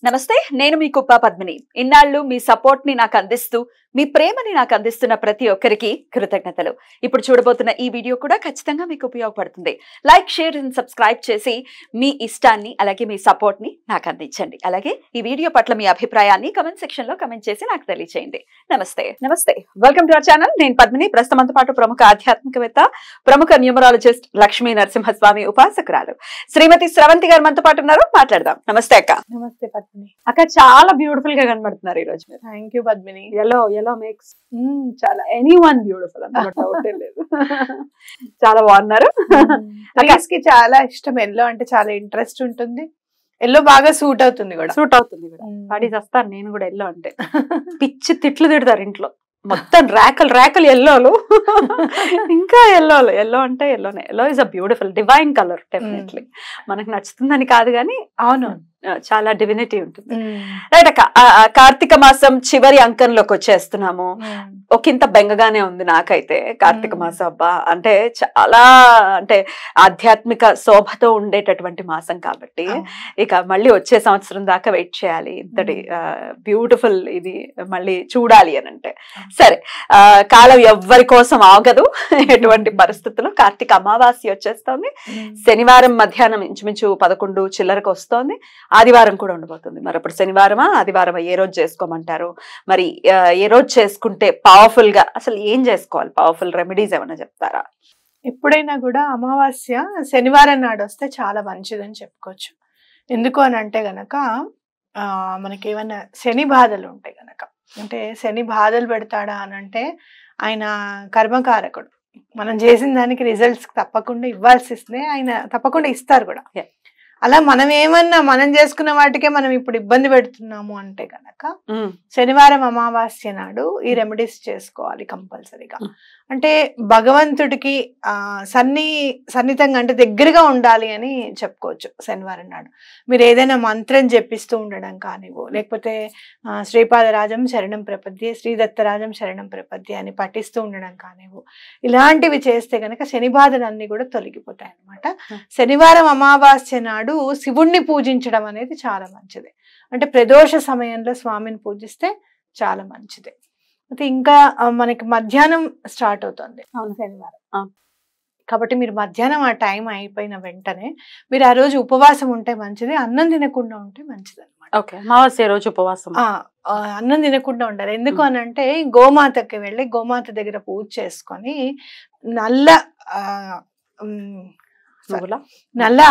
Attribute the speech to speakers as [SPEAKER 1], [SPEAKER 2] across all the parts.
[SPEAKER 1] నమస్తే, నేను మీ కుప్ప పద్మిని. ఇన్నాళ్ళు మీ సపోర్ట్ ని నాకు అందిస్తూ మీ ప్రేమని నాకు అందిస్తున్న ప్రతి ఒక్కరికి కృతజ్ఞతలు. ఇప్పుడు చూడబోతున్న ఈ వీడియో కూడా ఖచ్చితంగా మీకు ఉపయోగపడుతుంది. లైక్, షేర్ అండ్ సబ్స్క్రైబ్ చేసి మీ ఇష్టాన్ని అలాగే మీ సపోర్ట్ ని నాకు అందించండి. అలాగే ఈ వీడియో పట్ల మీ అభిప్రాయాన్ని కమెంట్ సెక్షన్ లో కమెంట్ చేసి నాకు తెలియజేయండి. నమస్తే, వెల్కమ్ టు అవర్ ఛానల్. నేను పద్మిని. ప్రస్తుతంతో పాటు ప్రముఖ ఆధ్యాత్మికవేత్త, ప్రముఖ న్యూమరాలజిస్ట్ లక్ష్మీ నరసింహస్వామి ఉపాసకురాలు శ్రీమతి స్రవంతి గారు మనతో పాటు ఉన్నారు. మాట్లాడదాం. నమస్తే అక్క.
[SPEAKER 2] నమస్తే పద్మిని.
[SPEAKER 1] అక్క చాలా బ్యూటిఫుల్ గా కనబడుతున్నారు ఈ రోజు.
[SPEAKER 2] Thank you Padmini.
[SPEAKER 1] Yellow makes
[SPEAKER 2] చాలా ఎనీవన్ బ్యూటిఫుల్ అన్నమాట.
[SPEAKER 1] చాలా బాగున్నారు.
[SPEAKER 2] కి చాలా ఇష్టం. ఎల్లో అంటే చాలా ఇంట్రెస్ట్ ఉంటుంది. ఎల్లో బాగా సూట్ అవుతుంది కూడా.
[SPEAKER 1] పడి చేస్తాను నేను కూడా. ఎల్లో అంటే పిచ్చి తిట్లు తిడతారు ఇంట్లో. మొత్తం ర్యాకలు ఎల్లోలు. ఇంకా ఎల్లో అంటే ఎల్లోనే. Yellow is a beautiful divine colour. Definitely మనకు నచ్చుతుందని కాదు కానీ
[SPEAKER 2] అవును,
[SPEAKER 1] చాలా డివినిటీ ఉంటుంది. రైట్ అక్క, కార్తీక మాసం చివరి అంకంలోకి వచ్చేస్తున్నాము. ఒకంత బెంగగానే ఉంది నాకైతే. కార్తీక మాసం అబ్బా అంటే చాలా అంటే ఆధ్యాత్మిక శోభతో ఉండేటటువంటి మాసం కాబట్టి ఇక మళ్ళీ వచ్చే సంవత్సరం దాకా వెయిట్ చేయాలి. ఇంతటి బ్యూటిఫుల్ ఇది మళ్ళీ చూడాలి అని అంటే సరే. కాలం ఎవ్వరి కోసం ఆగదు. ఎటువంటి పరిస్థితుల్లో కార్తీక అమావాస్య వచ్చేస్తోంది. శనివారం మధ్యాహ్నం ఇంచుమించు 11 చిల్లరకు వస్తోంది. ఆదివారం కూడా ఉండబోతుంది. మరి అప్పుడు శనివారమా ఆదివారమా ఏ రోజు చేసుకోమంటారు? మరి ఏ రోజు చేసుకుంటే పవర్ఫుల్ గా అసలు ఏం చేసుకోవాలి? పవర్ఫుల్ రెమెడీస్ ఏమైనా చెప్తారా?
[SPEAKER 2] ఎప్పుడైనా కూడా అమావాస్య శనివారం నాడు వస్తే చాలా మంచిదని చెప్పుకోవచ్చు. ఎందుకు అని అంటే గనక మనకి ఏమైనా శని బాధలు ఉంటాయి గనక, అంటే శని బాధలు పెడతాడా అని అంటే ఆయన కర్మకారకుడు. మనం చేసిన దానికి రిజల్ట్స్ తప్పకుండా ఇవ్వాల్సిస్తే ఆయన తప్పకుండా ఇస్తారు కూడా. అలా మనం ఏమన్నా మనం చేసుకున్న వాటికే మనం ఇప్పుడు ఇబ్బంది పెడుతున్నాము అంటే గనక శనివారం అమావాస్య నాడు ఈ రెమెడీస్ చేసుకోవాలి కంపల్సరీగా. అంటే భగవంతుడికి సన్నిహితంగా అంటే దగ్గరగా ఉండాలి అని చెప్పుకోవచ్చు. శనివారం నాడు మీరు ఏదైనా మంత్రం జపిస్తూ ఉండడం కానివ్వు, లేకపోతే శ్రీపాదరాజం శరణం ప్రపద్యే, శ్రీదత్తరాజం శరణం ప్రపద్యే అని పఠిస్తూ ఉండడం కానివ్వు, ఇలాంటివి చేస్తే గనక శని బాధలన్నీ కూడా తొలగిపోతాయి అన్నమాట. శనివారం అమావాస్య నాడు శివుణ్ణి పూజించడం అనేది చాలా మంచిది. అంటే ప్రదోష సమయంలో స్వామిని పూజిస్తే చాలా మంచిది. అయితే ఇంకా మనకి మధ్యాహ్నం స్టార్ట్ అవుతుంది శనివారం కాబట్టి మీరు మధ్యాహ్నం ఆ టైం అయిపోయిన వెంటనే మీరు ఆ రోజు ఉపవాసం ఉంటే మంచిది. అన్నం తినకుండా ఉంటే మంచిది అనమాట.
[SPEAKER 1] అమావాస్య రోజు ఉపవాసం
[SPEAKER 2] అన్నం తినకుండా ఉండాలి. ఎందుకు అని అంటే గోమాతకి వెళ్ళి గోమాత దగ్గర పూజ చేసుకొని నల్ల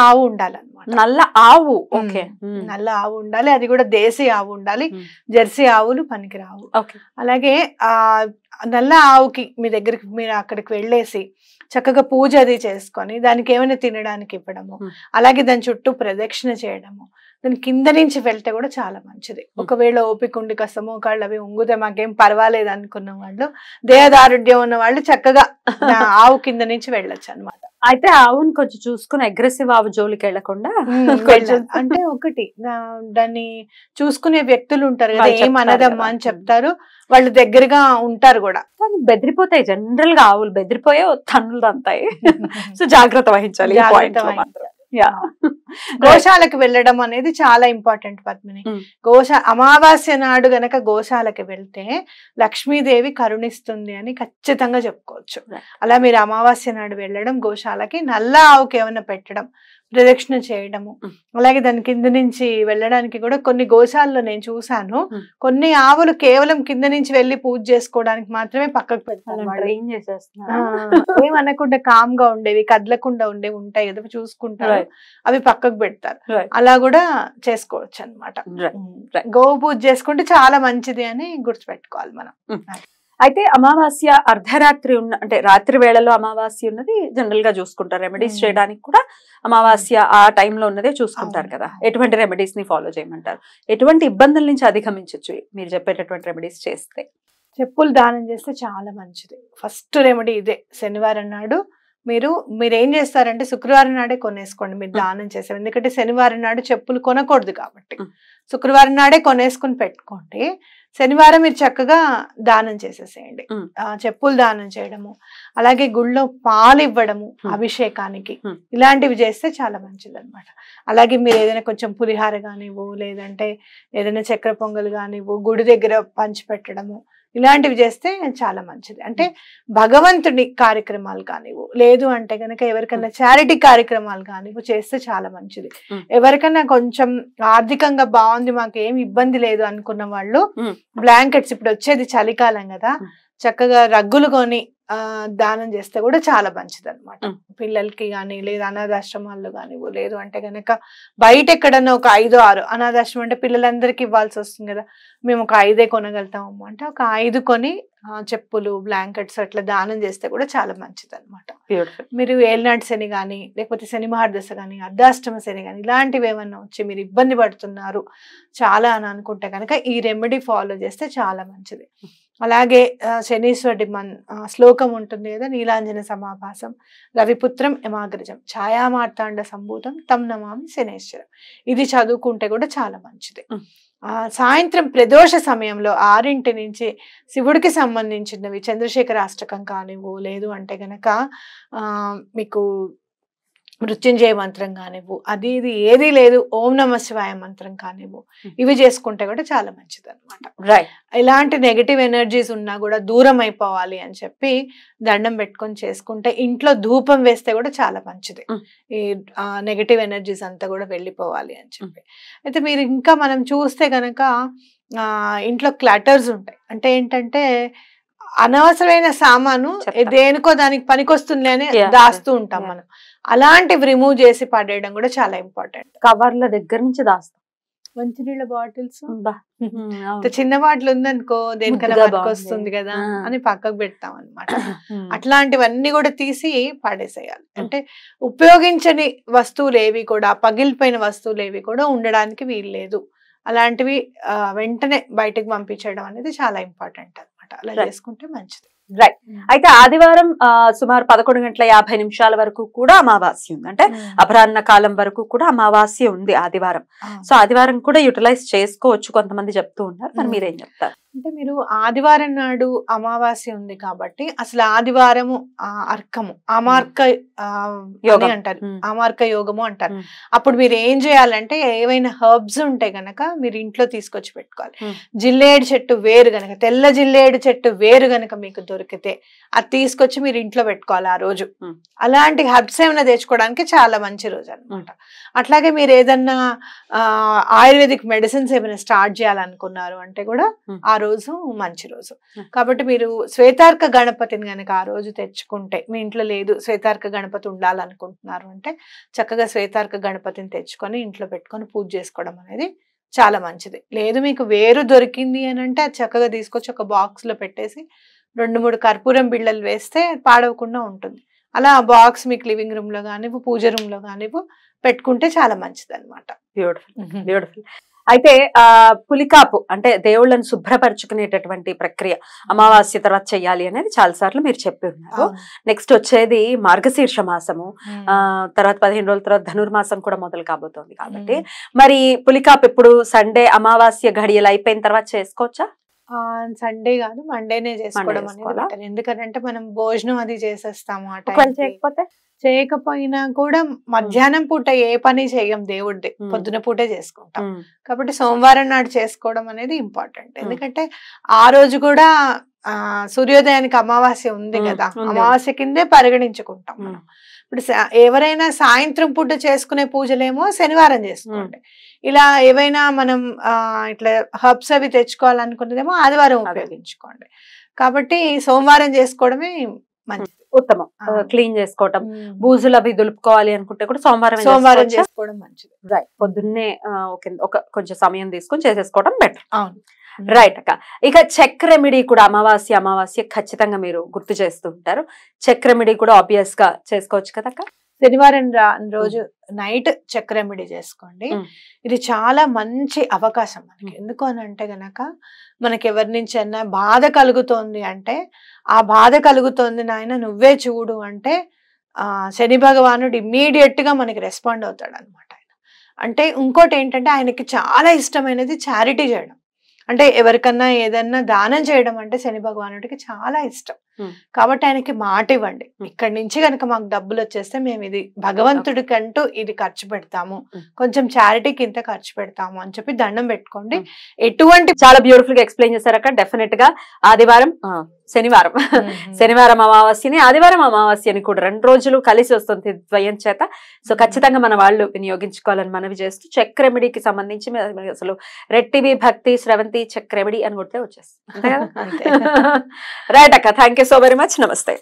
[SPEAKER 2] ఆవు ఉండాలన్నమాట.
[SPEAKER 1] నల్ల ఆవు ఓకే,
[SPEAKER 2] నల్ల ఆవు ఉండాలి. అది కూడా దేశీ ఆవు ఉండాలి. జెర్సీ ఆవులు పనికిరావు. అలాగే నల్ల ఆవుకి మీ దగ్గరికి మీరు అక్కడికి వెళ్ళేసి చక్కగా పూజ అది చేసుకొని దానికి ఏమైనా తినడానికి ఇవ్వడము, అలాగే దాని చుట్టూ ప్రదక్షిణ చేయడము, దాని కింద నుంచి వెళ్తే కూడా చాలా మంచిది. ఒకవేళ ఓపిక ఉండి కాస్త మోకాళ్ళు అవి ఉంగుతే మాకేం పర్వాలేదు అనుకున్న వాళ్ళు, దేహదారుఢ్యం ఉన్న వాళ్ళు చక్కగా ఆవు కింద నుంచి వెళ్ళొచ్చు అనమాట.
[SPEAKER 1] అయితే ఆవుని కొంచెం చూసుకుని అగ్రెసివ్ ఆవు జోలికి వెళ్లకుండా
[SPEAKER 2] అంటే ఒకటి దాన్ని చూసుకునే వ్యక్తులు ఉంటారు కదా, ఏమనదమ్మా అని చెప్తారు, వాళ్ళు దగ్గరగా ఉంటారు కూడా.
[SPEAKER 1] కానీ బెదిరిపోతాయి. జనరల్ గా ఆవులు బెదిరిపోయే తన్నులు అంతాయి. సో జాగ్రత్త వహించాలి.
[SPEAKER 2] గోశాలకు వెళ్ళడం అనేది చాలా ఇంపార్టెంట్ పద్మిని. అమావాస్య నాడు గనక గోశాలకు వెళ్తే లక్ష్మీదేవి కరుణిస్తుంది అని ఖచ్చితంగా చెప్పుకోవచ్చు. అలా మీరు అమావాస్య నాడు వెళ్ళడం, గోశాలకి నల్ల ఆవుకి ఏమైనా పెట్టడం, ప్రదక్షిణ చేయడము, అలాగే దాని కింద నుంచి వెళ్ళడానికి కూడా కొన్ని గోశాలలో నేను చూసాను. కొన్ని ఆవులు కేవలం కింద నుంచి వెళ్ళి పూజ చేసుకోవడానికి మాత్రమే పక్కకు పెడతారు. ఏమనకుండా కామ్ గా ఉండేవి, కదలకుండా ఉండేవి ఉంటాయి కదా, చూసుకుంటారు, అవి పక్కకు పెడతారు. అలా కూడా చేసుకోవచ్చు అనమాట. గోవు పూజ చేసుకుంటే చాలా మంచిది అని గుర్తుపెట్టుకోవాలి మనం.
[SPEAKER 1] అయితే అమావాస్య అర్ధరాత్రి అంటే రాత్రి వేళలో అమావాస్య ఉన్నది జనరల్ గా చూసుకుంటారు. రెమెడీస్ చేయడానికి కూడా అమావాస్య ఆ టైంలో ఉన్నదే చూసుకుంటారు కదా. ఎటువంటి రెమెడీస్ ని ఫాలో చేయమంటారు? ఎటువంటి ఇబ్బందుల నుంచి అధిగమించవచ్చు మీరు చెప్పేటటువంటి రెమెడీస్ చేస్తే?
[SPEAKER 2] చెప్పులు దానం చేస్తే చాలా మంచిది. ఫస్ట్ రెమెడీ ఇదే. శనివారం నాడు మీరు ఏం చేస్తారంటే శుక్రవారం నాడే కొనేసుకోండి, మీరు దానం చేసారు. ఎందుకంటే శనివారం నాడు చెప్పులు కొనకూడదు కాబట్టి శుక్రవారం నాడే కొనేసుకుని పెట్టుకోండి. శనివారం మీరు చక్కగా దానం చేసేసేయండి. చెప్పులు దానం చేయడము, అలాగే గుళ్ళో పాలు ఇవ్వడము అభిషేకానికి, ఇలాంటివి చేస్తే చాలా మంచిది అనమాట. అలాగే మీరు ఏదైనా కొంచెం పులిహార కానివ్వు, లేదంటే ఏదైనా చక్కెర పొంగల్ కానివ్వు, గుడి దగ్గర పంచి పెట్టడము, ఇలాంటివి చేస్తే చాలా మంచిది. అంటే భగవంతుడి కార్యక్రమాలు కానివ్వు, లేదు అంటే కనుక ఎవరికైనా చారిటీ కార్యక్రమాలు కానివ్వు చేస్తే చాలా మంచిది. ఎవరికైనా కొంచెం ఆర్థికంగా బాగుంది, మాకు ఏమి ఇబ్బంది లేదు అనుకున్న వాళ్ళు బ్లాంకెట్స్, ఇప్పుడు వచ్చేది చలికాలం కదా, చక్కగా రగ్గులు కొని దానం చేస్తే కూడా చాలా మంచిది అనమాట. పిల్లలకి కానీ, లేదా అనాథాశ్రమాల్లో కానివ్వు, లేదు అంటే కనుక బయట ఎక్కడన్నా ఒక 5-6 అనాథాశ్రమం అంటే పిల్లలందరికీ ఇవ్వాల్సి వస్తుంది కదా, మేము ఒక 5 కొనగలుగుతాము అంటే ఒక 5 కొని చెప్పులు, బ్లాంకెట్స్ అట్లా దానం చేస్తే కూడా చాలా మంచిది అనమాట. మీరు ఏలినాటి శని కానీ, లేకపోతే శని మహర్దశ కానీ, అర్ధాష్టమ శని కానీ, ఇలాంటివి ఏమన్నా వచ్చి మీరు ఇబ్బంది పడుతున్నారు చాలా అని అనుకుంటే కనుక ఈ రెమెడీ ఫాలో చేస్తే చాలా మంచిది. అలాగే శనీశ్వరుడి శ్లోకం ఉంటుంది కదా, నీలాంజన సమాభాసం రవిపుత్రం యమాగ్రజం ఛాయామార్తాండ సంభూతం తం నమామి శనేశ్వరం, ఇది చదువుకుంటే కూడా చాలా మంచిది. సాయంత్రం ప్రదోష సమయంలో 6 నుంచి శివుడికి సంబంధించినవి చంద్రశేఖర అష్టకం కానివ్వు, లేదు అంటే గనక మీకు మృత్యుంజయ మంత్రం కానివ్వు, అది ఇది ఏది లేదు ఓం నమ శివాయ మంత్రం కానివ్వు, ఇవి చేసుకుంటే కూడా చాలా మంచిది అనమాట. ఇలాంటి నెగటివ్ ఎనర్జీస్ ఉన్నా కూడా దూరం అయిపోవాలి అని చెప్పి దండం పెట్టుకొని చేసుకుంటే, ఇంట్లో ధూపం వేస్తే కూడా చాలా మంచిది, ఈ నెగటివ్ ఎనర్జీస్ అంతా కూడా వెళ్ళిపోవాలి అని చెప్పి. అయితే మీరు ఇంకా మనం చూస్తే కనుక ఇంట్లో క్లటర్స్ ఉంటాయి, అంటే ఏంటంటే అనవసరమైన సామాను దేనికో దానికి పనికొస్తుంది అని దాస్తూ ఉంటాం మనం. అలాంటివి రిమూవ్ చేసి పడేయడం కూడా చాలా ఇంపార్టెంట్.
[SPEAKER 1] కవర్ల దగ్గర నుంచి దాస్తాం.
[SPEAKER 2] మంచినీళ్ళ బాటిల్స్, చిన్న బాటిల్ ఉందనుకో దేనికైనా పనికొస్తుంది కదా అని పక్కకు పెడతాం అనమాట. అట్లాంటివన్నీ కూడా తీసి పడేసేయాలి. అంటే ఉపయోగించని వస్తువులు ఏవి కూడా, పగిలిపోయిన వస్తువులు ఏవి కూడా ఉండడానికి వీల్లేదు. అలాంటివి వెంటనే బయటకు పంపించడం అనేది చాలా ఇంపార్టెంట్ అనమాట. అలా చేసుకుంటే మంచిది.
[SPEAKER 1] రైట్. అయితే ఆదివారం సుమారు 11:50 వరకు కూడా అమావాస్య ఉంది, అంటే అపరాహ్న కాలం వరకు కూడా అమావాస్య ఉంది ఆదివారం. సో ఆదివారం కూడా యూటిలైజ్ చేసుకోవచ్చు కొంతమంది చెప్తూ ఉన్నారు, మరి మీరేం చెప్తారు?
[SPEAKER 2] అంటే మీరు ఆదివారం నాడు అమావాస్య ఉంది కాబట్టి అసలు ఆదివారము అర్కము అమార్క అంటారు, అమార్క యోగము అంటారు. అప్పుడు మీరు ఏం చేయాలంటే ఏవైనా హర్బ్స్ ఉంటే గనక మీరు ఇంట్లో తీసుకొచ్చి పెట్టుకోవాలి. జిల్లేడు చెట్టు వేరు గనక, తెల్ల జిల్లేడు చెట్టు వేరు గనక మీకు దొరికితే అది తీసుకొచ్చి మీరు ఇంట్లో పెట్టుకోవాలి ఆ రోజు. అలాంటి హర్బ్స్ ఏమైనా తెచ్చుకోవడానికి చాలా మంచి రోజు అనమాట. అట్లాగే మీరు ఏదన్నా ఆయుర్వేదిక్ మెడిసిన్స్ ఏమైనా స్టార్ట్ చేయాలనుకున్నారు అంటే కూడా ఆ రోజు మంచి రోజు. కాబట్టి మీరు శ్వేతార్క గణపతిని గనక ఆ రోజు తెచ్చుకుంటే, మీ ఇంట్లో లేదు శ్వేతార్క గణపతి ఉండాలనుకుంటున్నారు అంటే చక్కగా శ్వేతార్క గణపతిని తెచ్చుకొని ఇంట్లో పెట్టుకొని పూజ చేసుకోవడం అనేది చాలా మంచిది. లేదు మీకు వేరు దొరికింది అని అంటే అది చక్కగా తీసుకొచ్చి ఒక బాక్స్ లో పెట్టేసి 2-3 కర్పూరం బిళ్ళలు వేస్తే పాడవకుండా ఉంటుంది. అలా ఆ బాక్స్ మీకు లివింగ్ రూమ్ లో కానివ్వు, పూజ రూమ్ లో కానివ్వు పెట్టుకుంటే చాలా మంచిది అనమాట.
[SPEAKER 1] Beautiful beautiful. అయితే పులికాపు అంటే దేవుళ్ళని శుభ్రపరచుకునేటటువంటి ప్రక్రియ అమావాస్య తర్వాత చెయ్యాలి అనేది చాలా సార్లు మీరు చెప్పి ఉన్నారు. నెక్స్ట్ వచ్చేది మార్గశీర్ష మాసము, తర్వాత 15 రోజుల తర్వాత ధనుర్మాసం కూడా మొదలు కాబోతోంది కాబట్టి మరి పులికాపు ఇప్పుడు సండే అమావాస్య ఘడియలు అయిపోయిన తర్వాత చేసుకోవచ్చా?
[SPEAKER 2] సండే కాదు మండేనే చేసుకోవడం అనేది, ఎందుకంటే మనం భోజనం అది చేసేస్తాము. చేయకపోయినా కూడా మధ్యాహ్నం పూట ఏ పని చేయం, దేవుడిది పొద్దున పూటే చేసుకుంటాం. కాబట్టి సోమవారం నాడు చేసుకోవడం అనేది ఇంపార్టెంట్. ఎందుకంటే ఆ రోజు కూడా సూర్యోదయానికి అమావాస్య ఉంది కదా, అమావాస్య కిందే పరిగణించుకుంటాం మనం. ఇప్పుడు ఎవరైనా సాయంత్రం పూట చేసుకునే పూజలేమో శనివారం చేసుకోండి. ఇలా ఏవైనా మనం ఇట్లా హర్బ్స్ అవి తెచ్చుకోవాలనుకున్నదేమో ఆదివారం ఉపయోగించుకోండి. కాబట్టి సోమవారం చేసుకోవడమే మంచిది,
[SPEAKER 1] ఉత్తమం. క్లీన్ చేసుకోవటం, బూజులు అవి దులుపుకోవాలి అనుకుంటే కూడా సోమవారం
[SPEAKER 2] చేసుకోవడం మంచిది.
[SPEAKER 1] రైట్. పొద్దున్నే కొంచెం సమయం తీసుకొని చేసేసుకోవడం బెటర్.
[SPEAKER 2] అవును,
[SPEAKER 1] రైట్ అక్క. ఇక చెక్ రెమెడీ కూడా అమావాస్య ఖచ్చితంగా మీరు గుర్తు చేస్తూ ఉంటారు. చెక్ రెమెడీ కూడా ఆబ్వియస్ గా చేసుకోవచ్చు కదా అక్క?
[SPEAKER 2] శనివారం రోజు నైట్ చెక్ రెమెడీ చేసుకోండి. ఇది చాలా మంచి అవకాశం మనకి. ఎందుకు అని అంటే గనక మనకి ఎవరి నుంచి అన్నా బాధ కలుగుతోంది అంటే, ఆ బాధ కలుగుతోంది నాయన నువ్వే చూడు అంటే శని భగవానుడు ఇమ్మీడియట్ గా మనకి రెస్పాండ్ అవుతాడు అనమాట. అంటే ఇంకోటి ఏంటంటే ఆయనకి చాలా ఇష్టమైనది చారిటీ చేయడం. అంటే ఎవరికన్నా ఏదన్నా దానం చేయడం అంటే శని భగవానుడికి చాలా ఇష్టం. కాబట్టి ఆయనకి మాట ఇవ్వండి, ఇక్కడి నుంచి కనుక మాకు డబ్బులు వచ్చేస్తే మేము ఇది భగవంతుడికంటూ ఇది ఖర్చు పెడతాము, కొంచెం చారిటీకి ఇంత ఖర్చు పెడతాము అని చెప్పి దండం పెట్టుకోండి. ఎటువంటి
[SPEAKER 1] చాలా బ్యూటిఫుల్ గా ఎక్స్ప్లెయిన్ చేశారక్క. డెఫినెట్ గా ఆదివారం శనివారం అమావాస్యని ఆదివారం అమావాస్యని కూడా 2 రోజులు కలిసి వస్తుంది ద్వయం చేత. సో ఖచ్చితంగా మన వాళ్ళు వినియోగించుకోవాలని మనవి చేస్తూ చెక్ రెమెడీకి సంబంధించి అసలు రెడ్ టీవీ భక్తి స్రవంతి చెక్ రెమెడీ అని కొడితే వచ్చేస్తుంది. రైట్ అక్క, thank you so very much. నమస్తే.